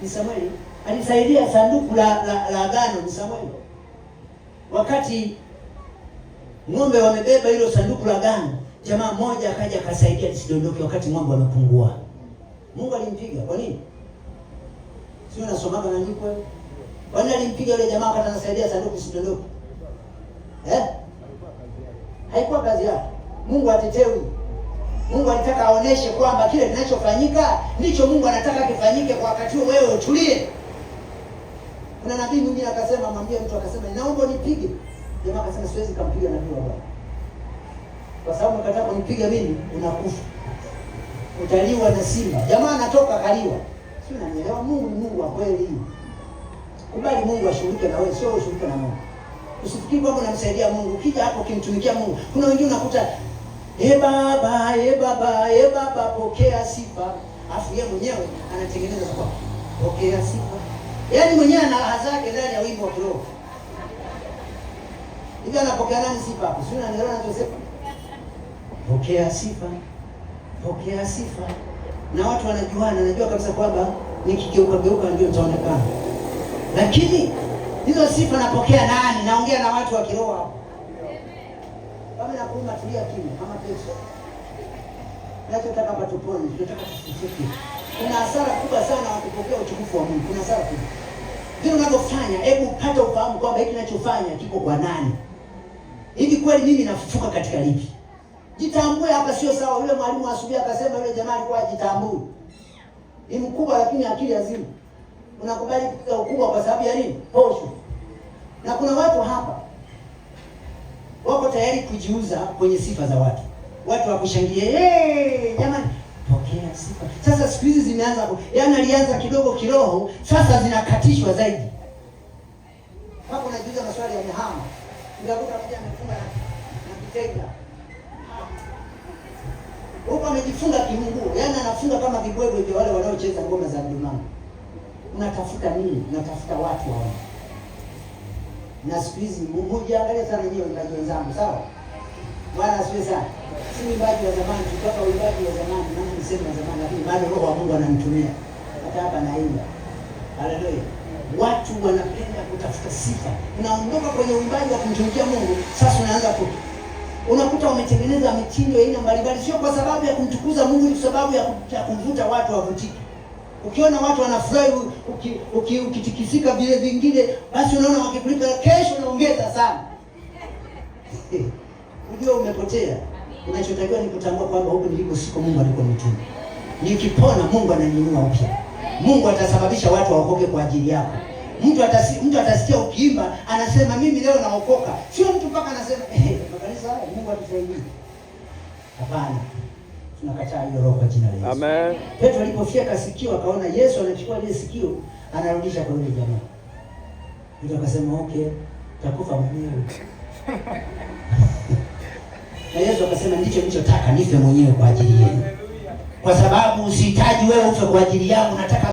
Ni Samueli alisaidia sanduku la agano. Ni Samueli, wakati ng'ombe wamebeba hilo sanduku la agano, jamaa mmoja akaja akasaidia lisidondoke wakati ng'ombe wamepungua. Mungu alimpiga. Kwa nini? Sio nasomaga na ndiko wewe. Kwa nini alimpiga yule jamaa wakati anasaidia sanduku lisidondoke? Haikuwa kazi yake. Mungu atetewi. Mungu alitaka aoneshe kwamba kile kinachofanyika ndicho Mungu anataka kifanyike kwa wakati huo, wewe utulie. Kuna nabii mwingine akasema, mwambie mtu akasema, "Naomba unipige." Jamaa akasema, "Siwezi kumpiga nabii wa Bwana. Kwa sababu ukataka kunipiga mimi unakufa. Utaliwa na simba." Jamaa anatoka kaliwa. Sio, unanielewa? Mungu ni Mungu wa kweli. Kubali Mungu ashughulike na wewe, sio ushughulike na Mungu. Usifikiri kwamba unamsaidia Mungu. Kija hapo kimtumikia Mungu. Kuna wengine unakuta Baba, pokea sifa. Afu yeye mwenyewe anatengeneza kwa pokea sifa. Yaani mwenyewe ana raha zake ndani ya wimbo wa kiroho. Hivi anapokea nani sifa hapo? Sio, unanielewa ninachosema? Pokea sifa. Pokea sifa. Na watu wanajuana, najua kabisa kwamba nikigeuka ndio nitaonekana. Lakini hizo sifa napokea nani? Naongea na watu wa kiroho hapo. Kama nakuuma tulia kimya kama Petro. Tunataka hapa tupone, tunataka tusifike. Kuna hasara kubwa sana wakipokea utukufu wa Mungu. Kuna hasara kubwa. Vile unavyofanya, hebu upate ufahamu kwamba hiki ninachofanya kiko kwa nani. Hivi kweli mimi nafufuka katika lipi? Jitambue hapa, sio sawa. Yule mwalimu asubuhi akasema yule jamaa alikuwa ajitambue. Ni mkubwa lakini akili hazina. Unakubali kupiga ukubwa kwa sababu ya nini? Posho. Na kuna watu hapa wako tayari kujiuza kwenye sifa za watu. Watu wakushangilie, jamani, pokea sifa. Sasa siku hizi zimeanza, yaani alianza kidogo kiroho, sasa zinakatishwa zaidi. Hapo unajiuliza maswali ya mehama. Ungakuta mmoja amefunga na kitega. Huko amejifunga kimungu, yaani anafunga kama vibwebwe vya wale wanaocheza ngoma za mlimani. Unatafuta nini? Unatafuta watu hao. Na siku hizi mmoja angalia sana nyinyi waimbaji wenzangu, sawa? Bwana asifiwe sana. Si uimbaji wa zamani, kutoka uimbaji wa zamani, mimi nisema wa zamani, lakini bado Roho wa Mungu ananitumia. Hata hapa naimba. Haleluya. Watu wanapenda kutafuta sifa. Unaondoka kwenye uimbaji wa kumtumikia Mungu, sasa unaanza unakuta umetengeneza mitindo ya aina mbalimbali, sio kwa sababu ya kumtukuza Mungu, ni kwa sababu ya kumvuta watu wavutike. Ukiona watu wanafurahi ukitikisika vile vingine, basi unaona wakikulipa kesho unaongeza sana. Unajua umepotea. Unachotakiwa ni kutambua kwamba huko niliko siko Mungu alikonituma. Nikipona Mungu ananiinua upya. Mungu atasababisha watu waokoke kwa ajili yako. Mtu atasikia ukiimba anasema mimi leo naokoka. Sio mtu mpaka anasema makanisa haya Mungu atusaidie. Hapana. Tunakataa hiyo roho kwa jina la Yesu. Amen. Petro alipofika sikio akaona Yesu anachukua ile sikio anarudisha kwa yule jamaa. Ndio akasema okay, takufa mwenyewe. Na Yesu akasema ndicho nilichotaka nife mwenyewe kwa ajili yenu. Kwa sababu usihitaji wewe ufe kwa ajili yangu, nataka